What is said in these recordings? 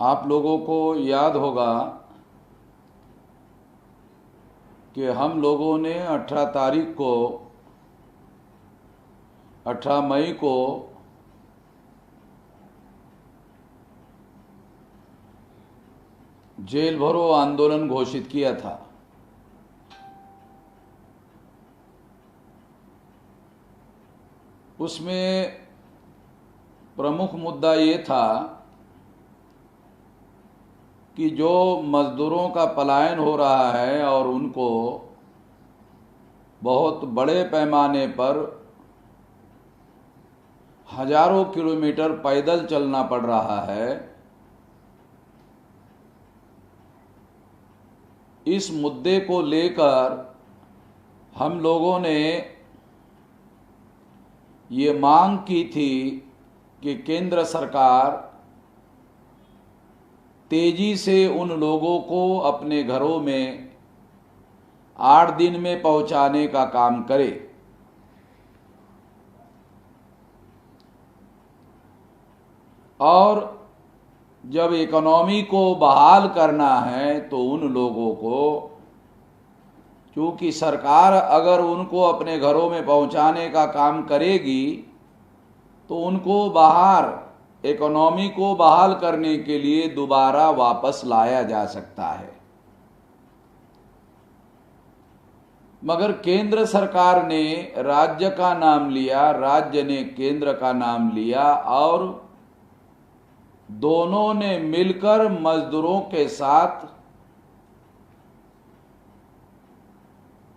आप लोगों को याद होगा कि हम लोगों ने 18 मई को जेल भरो आंदोलन घोषित किया था। उसमें प्रमुख मुद्दा ये था कि जो मजदूरों का पलायन हो रहा है और उनको बहुत बड़े पैमाने पर हजारों किलोमीटर पैदल चलना पड़ रहा है, इस मुद्दे को लेकर हम लोगों ने ये मांग की थी कि केंद्र सरकार तेजी से उन लोगों को अपने घरों में 8 दिन में पहुंचाने का काम करे। और जब इकोनॉमी को बहाल करना है तो उन लोगों को, क्योंकि सरकार अगर उनको अपने घरों में पहुंचाने का काम करेगी तो उनको बाहर इकोनॉमी को बहाल करने के लिए दोबारा वापस लाया जा सकता है। मगर केंद्र सरकार ने राज्य का नाम लिया, राज्य ने केंद्र का नाम लिया और दोनों ने मिलकर मजदूरों के साथ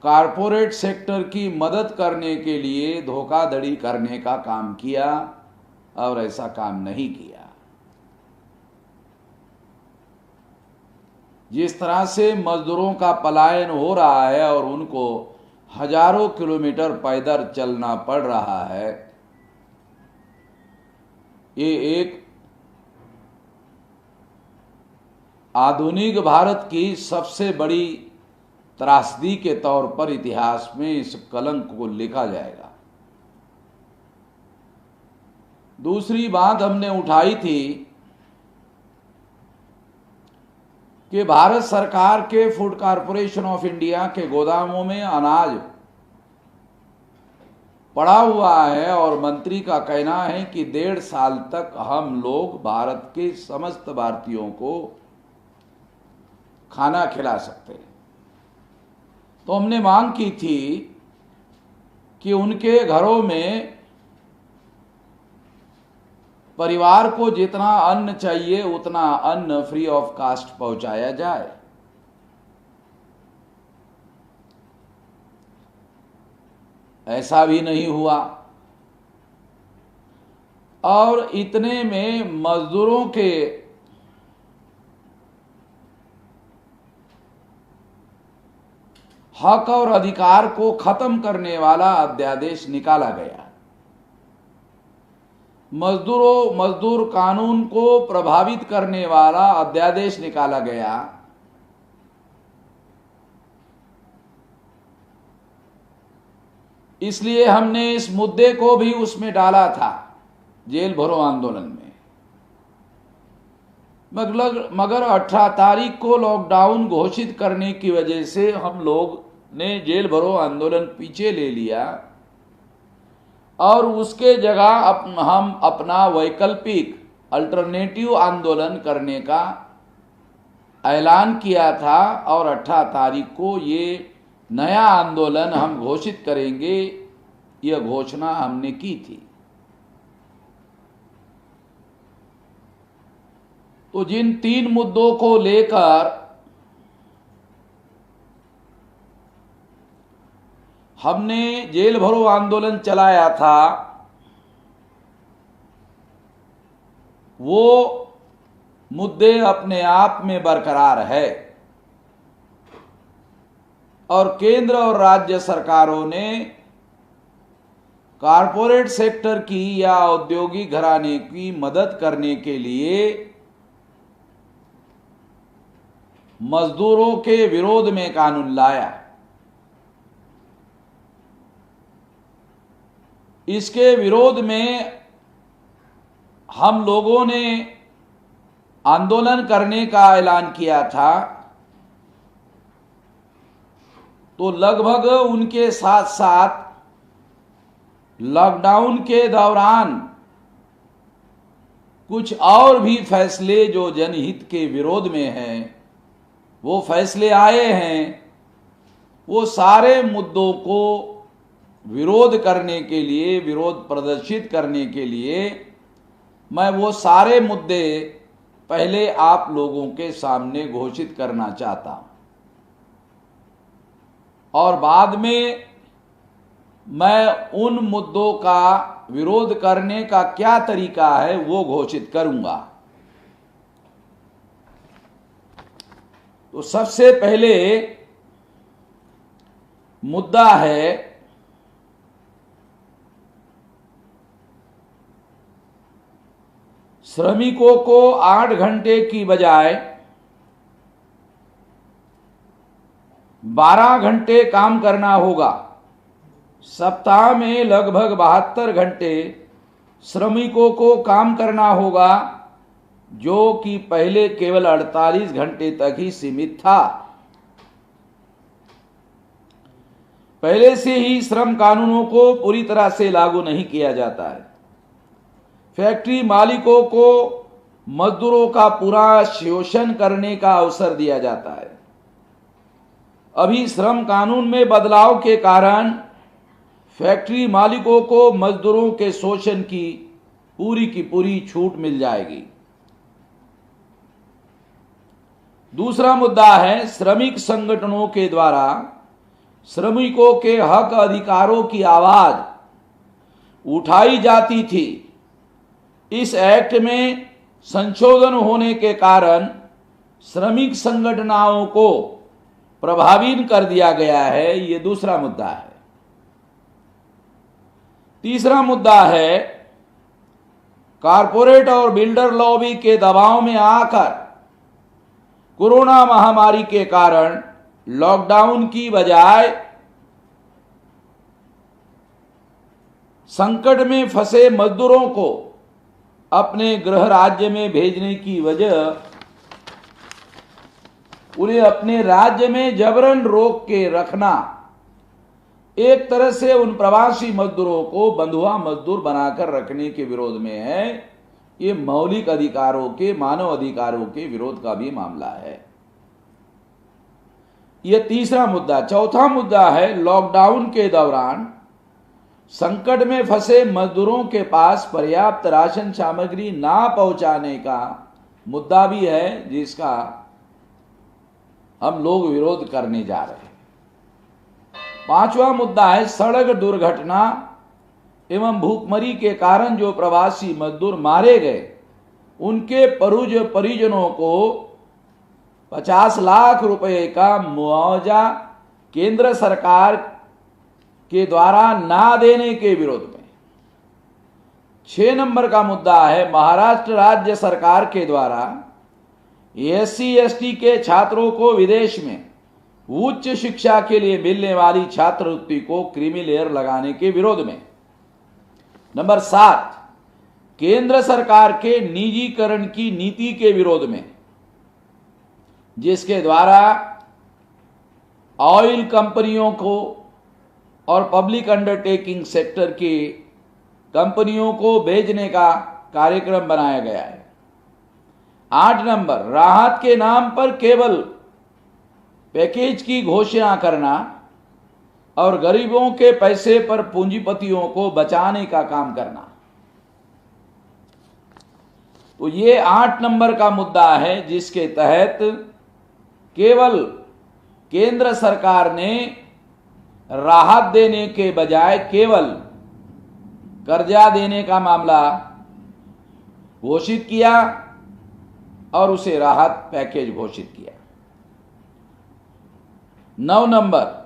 कारपोरेट सेक्टर की मदद करने के लिए धोखाधड़ी करने का काम किया और ऐसा काम नहीं किया। जिस तरह से मजदूरों का पलायन हो रहा है और उनको हजारों किलोमीटर पैदल चलना पड़ रहा है, ये एक आधुनिक भारत की सबसे बड़ी त्रासदी के तौर पर इतिहास में इस कलंक को लिखा जाएगा। दूसरी बात हमने उठाई थी कि भारत सरकार के फूड कॉरपोरेशन ऑफ इंडिया के गोदामों में अनाज पड़ा हुआ है और मंत्री का कहना है कि 1.5 साल तक हम लोग भारत के समस्त भारतीयों को खाना खिला सकते हैं। तो हमने मांग की थी कि उनके घरों में परिवार को जितना अन्न चाहिए उतना अन्न फ्री ऑफ कास्ट पहुंचाया जाए। ऐसा भी नहीं हुआ और इतने में मजदूरों के हक और अधिकार को खत्म करने वाला अध्यादेश निकाला गया। मजदूर कानून को प्रभावित करने वाला अध्यादेश निकाला गया। इसलिए हमने इस मुद्दे को भी उसमें डाला था, जेल भरो आंदोलन में। मगर 18 तारीख को लॉकडाउन घोषित करने की वजह से हम लोग ने जेल भरो आंदोलन पीछे ले लिया और उसके जगह हम अपना वैकल्पिक अल्टरनेटिव आंदोलन करने का ऐलान किया था और 18 तारीख को ये नया आंदोलन हम घोषित करेंगे, यह घोषणा हमने की थी। तो जिन 3 मुद्दों को लेकर हमने जेल भरो आंदोलन चलाया था, वो मुद्दे अपने आप में बरकरार है और केंद्र और राज्य सरकारों ने कारपोरेट सेक्टर की या औद्योगिक घराने की मदद करने के लिए मजदूरों के विरोध में कानून लाया। इसके विरोध में हम लोगों ने आंदोलन करने का ऐलान किया था, तो लगभग उनके साथ साथ लॉकडाउन के दौरान कुछ और भी फैसले जो जनहित के विरोध में हैं, वो फैसले आए हैं। वो सारे मुद्दों को विरोध करने के लिए, विरोध प्रदर्शित करने के लिए मैं वो सारे मुद्दे पहले आप लोगों के सामने घोषित करना चाहता हूं, और बाद में मैं उन मुद्दों का विरोध करने का क्या तरीका है वो घोषित करूंगा। तो सबसे पहले मुद्दा है श्रमिकों को 8 घंटे की बजाय 12 घंटे काम करना होगा। सप्ताह में लगभग 72 घंटे श्रमिकों को काम करना होगा, जो कि पहले केवल 48 घंटे तक ही सीमित था। पहले से ही श्रम कानूनों को पूरी तरह से लागू नहीं किया जाता है। फैक्ट्री मालिकों को मजदूरों का पूरा शोषण करने का अवसर दिया जाता है। अभी श्रम कानून में बदलाव के कारण फैक्ट्री मालिकों को मजदूरों के शोषण की पूरी छूट मिल जाएगी। दूसरा मुद्दा है श्रमिक संगठनों के द्वारा श्रमिकों के हक अधिकारों की आवाज उठाई जाती थी। इस एक्ट में संशोधन होने के कारण श्रमिक संगठनों को प्रभावित कर दिया गया है। ये दूसरा मुद्दा है। तीसरा मुद्दा है कारपोरेट और बिल्डर लॉबी के दबाव में आकर कोरोना महामारी के कारण लॉकडाउन की बजाय संकट में फंसे मजदूरों को अपने गृह राज्य में भेजने की वजह उन्हें अपने राज्य में जबरन रोक के रखना एक तरह से उन प्रवासी मजदूरों को बंधुआ मजदूर बनाकर रखने के विरोध में है। ये मौलिक अधिकारों के, मानव अधिकारों के विरोध का भी मामला है। यह तीसरा मुद्दा। चौथा मुद्दा है लॉकडाउन के दौरान संकट में फंसे मजदूरों के पास पर्याप्त राशन सामग्री ना पहुंचाने का मुद्दा भी है, जिसका हम लोग विरोध करने जा रहे हैं। पांचवा मुद्दा है सड़क दुर्घटना एवं भूखमरी के कारण जो प्रवासी मजदूर मारे गए, उनके परिजनों को 50 लाख रुपए का मुआवजा केंद्र सरकार के द्वारा ना देने के विरोध में। 6 नंबर का मुद्दा है महाराष्ट्र राज्य सरकार के द्वारा SC/ST के छात्रों को विदेश में उच्च शिक्षा के लिए मिलने वाली छात्रवृत्ति को क्रीमी लेयर लगाने के विरोध में। नंबर 7 केंद्र सरकार के निजीकरण की नीति के विरोध में, जिसके द्वारा ऑयल कंपनियों को और पब्लिक अंडरटेकिंग सेक्टर की कंपनियों को भेजने का कार्यक्रम बनाया गया है। 8 नंबर राहत के नाम पर केवल पैकेज की घोषणा करना और गरीबों के पैसे पर पूंजीपतियों को बचाने का काम करना। तो ये 8 नंबर का मुद्दा है, जिसके तहत केवल केंद्र सरकार ने राहत देने के बजाय केवल कर्जा देने का मामला घोषित किया और उसे राहत पैकेज घोषित किया। 9 नंबर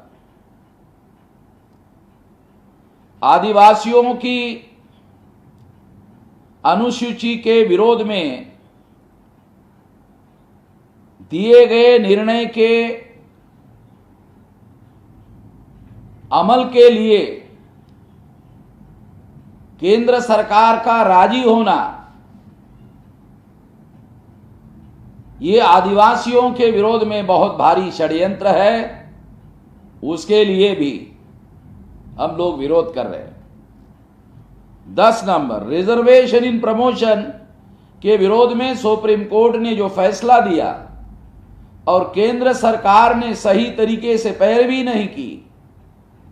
आदिवासियों की अनुसूची के विरोध में दिए गए निर्णय के अमल के लिए केंद्र सरकार का राजी होना ये आदिवासियों के विरोध में बहुत भारी षड्यंत्र है, उसके लिए भी हम लोग विरोध कर रहे हैं। 10 नंबर, रिजर्वेशन इन प्रमोशन के विरोध में सुप्रीम कोर्ट ने जो फैसला दिया और केंद्र सरकार ने सही तरीके से पैरवी नहीं की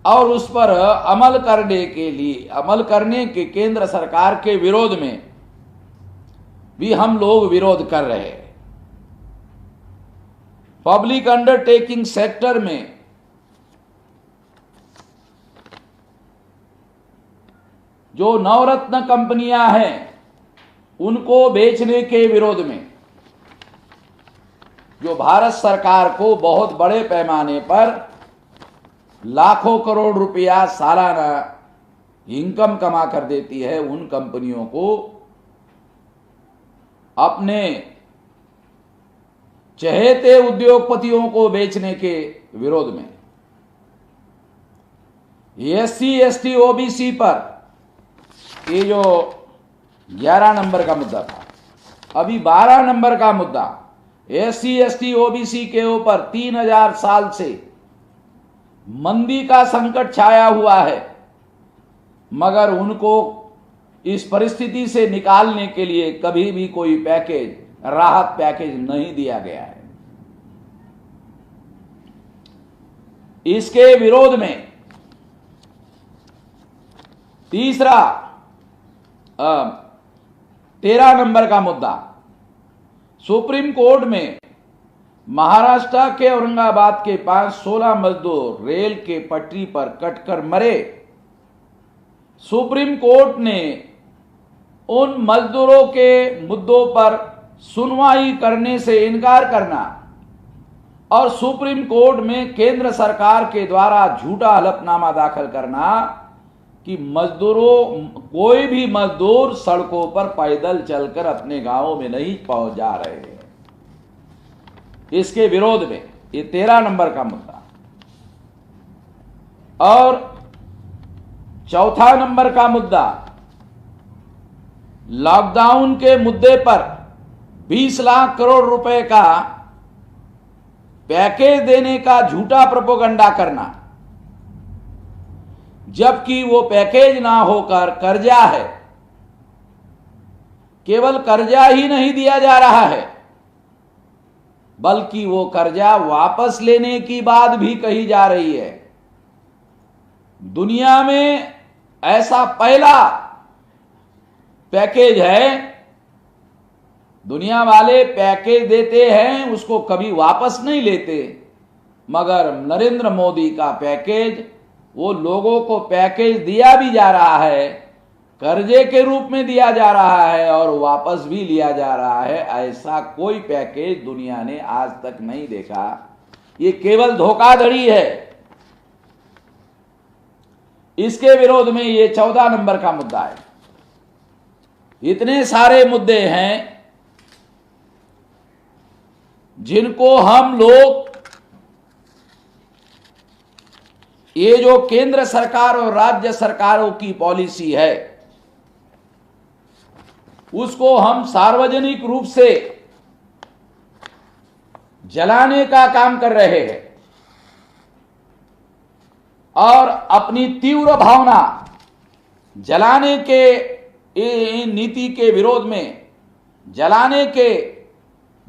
और उस पर अमल करने के केंद्र सरकार के विरोध में भी हम लोग विरोध कर रहे हैं। पब्लिक अंडरटेकिंग सेक्टर में जो नवरत्न कंपनियां हैं उनको बेचने के विरोध में, जो भारत सरकार को बहुत बड़े पैमाने पर लाखों करोड़ रुपया सालाना इनकम कमा कर देती है, उन कंपनियों को अपने चहेते उद्योगपतियों को बेचने के विरोध में। SC ST OBC पर ये जो 11 नंबर का मुद्दा था, अभी 12 नंबर का मुद्दा, SC ST OBC के ऊपर 3000 साल से मंदी का संकट छाया हुआ है, मगर उनको इस परिस्थिति से निकालने के लिए कभी भी कोई पैकेज, राहत पैकेज नहीं दिया गया है। इसके विरोध में तीसरा 13 नंबर का मुद्दा, सुप्रीम कोर्ट में महाराष्ट्र के औरंगाबाद के पास 16 मजदूर रेल के पटरी पर कटकर मरे। सुप्रीम कोर्ट ने उन मजदूरों के मुद्दों पर सुनवाई करने से इनकार करना और सुप्रीम कोर्ट में केंद्र सरकार के द्वारा झूठा हलफनामा दाखिल करना कि कोई भी मजदूर सड़कों पर पैदल चलकर अपने गांवों में नहीं पहुंच जा रहे हैं। इसके विरोध में ये 13 नंबर का मुद्दा। और चौथा नंबर का मुद्दा, लॉकडाउन के मुद्दे पर 20 लाख करोड़ रुपए का पैकेज देने का झूठा प्रोपेगेंडा करना, जबकि वो पैकेज ना होकर कर्जा है। केवल कर्जा ही नहीं दिया जा रहा है, बल्कि वो कर्जा वापस लेने की बात भी कही जा रही है। दुनिया में ऐसा पहला पैकेज है, दुनिया वाले पैकेज देते हैं उसको कभी वापस नहीं लेते, मगर नरेंद्र मोदी का पैकेज, वो लोगों को पैकेज दिया भी जा रहा है, कर्जे के रूप में दिया जा रहा है और वापस भी लिया जा रहा है। ऐसा कोई पैकेज दुनिया ने आज तक नहीं देखा। ये केवल धोखाधड़ी है। इसके विरोध में ये 14 नंबर का मुद्दा है। इतने सारे मुद्दे हैं जिनको हम लोग, ये जो केंद्र सरकार और राज्य सरकारों की पॉलिसी है उसको हम सार्वजनिक रूप से जलाने का काम कर रहे हैं और अपनी तीव्र भावना जलाने के नीति के विरोध में, जलाने के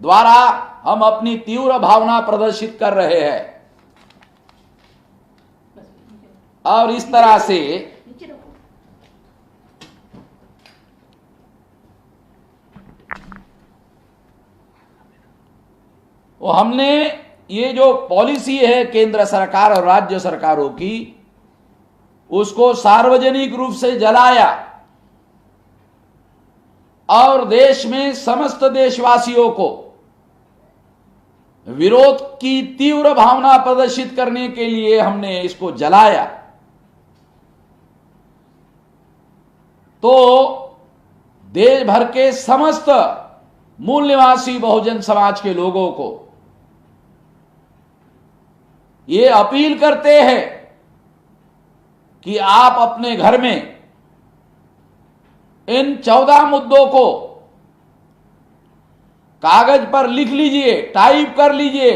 द्वारा हम अपनी तीव्र भावना प्रदर्शित कर रहे हैं। और इस तरह से वो हमने ये जो पॉलिसी है केंद्र सरकार और राज्य सरकारों की, उसको सार्वजनिक रूप से जलाया और देश में समस्त देशवासियों को विरोध की तीव्र भावना प्रदर्शित करने के लिए हमने इसको जलाया। तो देश भर के समस्त मूल निवासी बहुजन समाज के लोगों को ये अपील करते हैं कि आप अपने घर में इन 14 मुद्दों को कागज पर लिख लीजिए, टाइप कर लीजिए,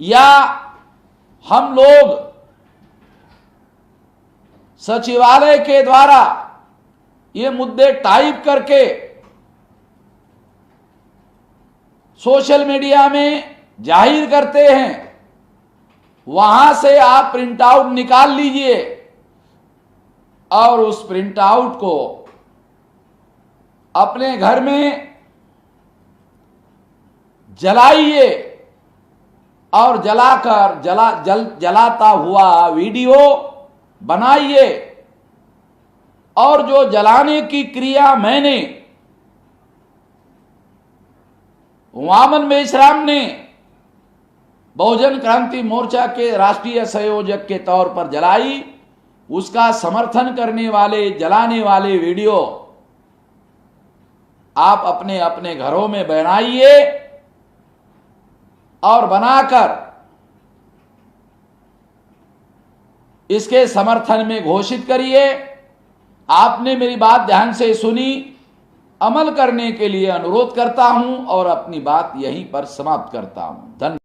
या हम लोग सचिवालय के द्वारा ये मुद्दे टाइप करके सोशल मीडिया में जाहिर करते हैं, वहां से आप प्रिंट आउट निकाल लीजिए और उस प्रिंट आउट को अपने घर में जलाइए और जलाकर जलाता हुआ वीडियो बनाइए। और जो जलाने की क्रिया मैंने वामन मेश्राम ने बहुजन क्रांति मोर्चा के राष्ट्रीय संयोजक के तौर पर जलाई, उसका समर्थन करने वाले जलाने वाले वीडियो आप अपने अपने घरों में बनाइए और बनाकर इसके समर्थन में घोषित करिए। आपने मेरी बात ध्यान से सुनी, अमल करने के लिए अनुरोध करता हूं और अपनी बात यहीं पर समाप्त करता हूं। धन्यवाद।